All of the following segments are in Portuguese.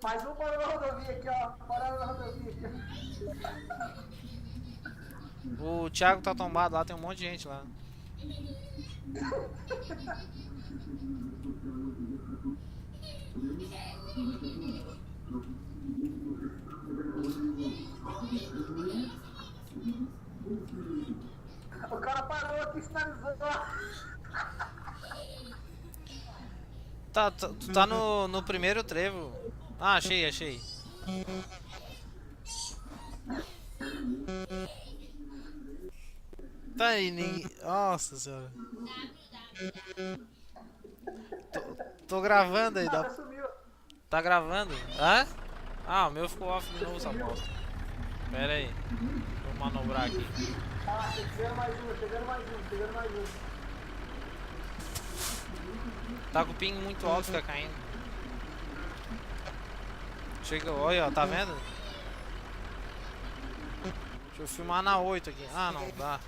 Mais um parou na rodovia aqui, ó. Parando na rodovia aqui. O Thiago tá tombado lá, tem um monte de gente lá. O cara parou aqui e sinalizou. Tu tá no primeiro trevo. Ah, achei, achei. Tá aí, ninguém. Nossa senhora. Tô gravando aí, Ah, dá. você sumiu. Tá gravando? Hã? Ah, o meu ficou off de novo Você essa sumiu. bosta. Pera aí. Vou manobrar aqui. Ah, chegando mais um, chegando mais um, chegando mais um. Tá com o ping muito alto, fica caindo. Chega, olha, ó, tá vendo? Deixa eu filmar na 8 aqui. Ah, não, dá.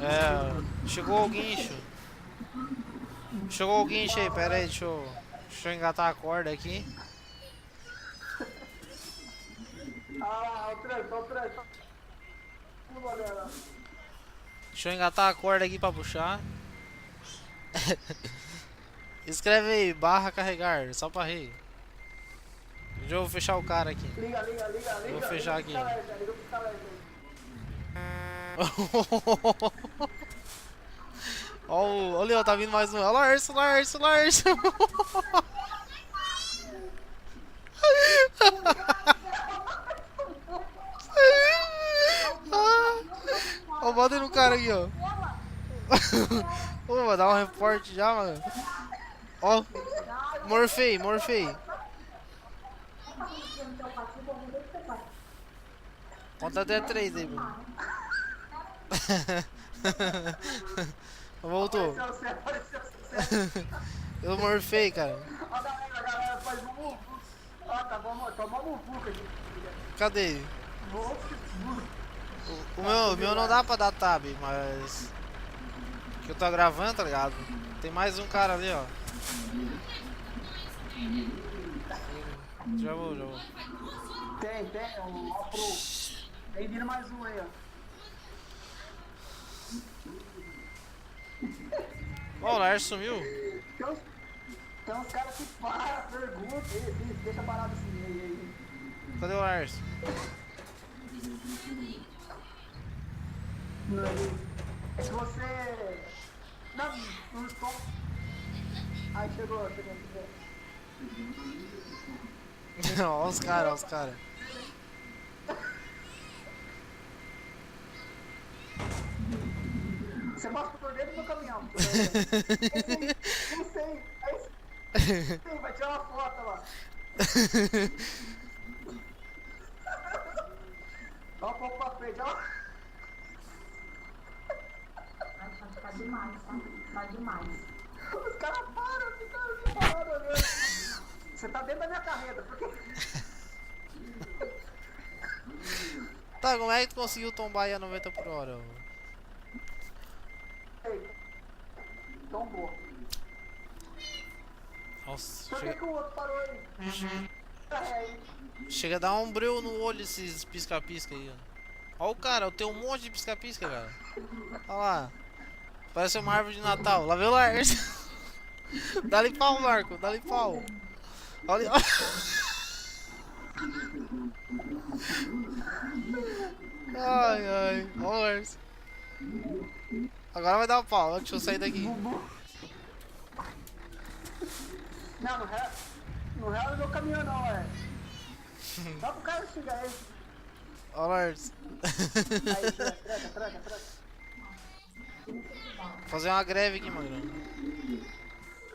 É, chegou o guincho. Chegou o guincho aí, pera aí, deixa eu engatar a corda aqui. Ah, o trânsito, o trânsito. Tudo, galera. Deixa eu engatar a corda aqui pra puxar. Escreve aí, barra carregar, só pra rir. Eu vou fechar o cara aqui. Liga, liga, liga, Eu vou liga. Liga fechar pro aqui. pisca-alerta, liga pro pisca-alerta. Olha, ó, tá vindo mais um. Olha o Larso, Larso, Larso. Ó, bota aí no cara aqui, ó. Ô, vai dar um reporte já, mano. Ó, morfei, morfei. Conta até 3 aí, mano. Voltou. Apareceu o céu, apareceu o céu. Eu morfei, cara. Ó, a galera faz um muvuca. Ó, tá bom, tá uma muvuca aqui. Cadê? Nossa, O meu não dá pra dar tab, mas. Que eu tô gravando, tá ligado? Tem mais um cara ali, ó. Já vou, já vou. tem, ó, pro. Tem vindo mais um aí, ó. Ó, o Lars sumiu. Tem uns, tem uns caras que param, perguntam, deixa parado assim, aí. Cadê o Lars? Se você. Não, não estou. Aí chegou, chegou. Ó os caras, ó os caras. Você mostra por dentro do caminhão. Não sei. Aí sim, vai tirar uma foto lá. Dá um pouco pra frente, ó. Tá demais, tá? Tá demais. Os caras param, ficam parando olhando. Você tá dentro da minha carreta, porque. Tá, como é que tu conseguiu tombar aí a 90 por hora? Ei, tombou. Nossa, Por que o outro parou aí? chega a dar um breu no olho esses pisca-pisca aí, ó. Ó o cara, eu tenho um monte de pisca-pisca, cara. Olha lá. Parece uma árvore de Natal. Lá vem o Lars. Dá-lhe pau, Marco, dá-lhe pau. Olha. Ai, ai. Ó o Lars. Agora vai dar pau, deixa eu sair daqui. Não, no real não é meu caminhão não, é. Só pro cara xingar ele. Ó o Lars. Aí, tranca. Fazer uma greve aqui, magrão.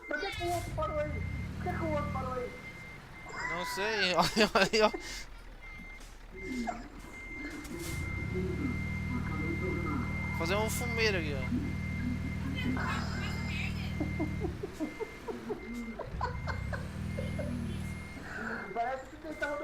Por que o outro parou aí? Por que o outro parou aí? Não sei, olha aí, ó. Fazer um fumeiro aqui, ó. Parece que quem tava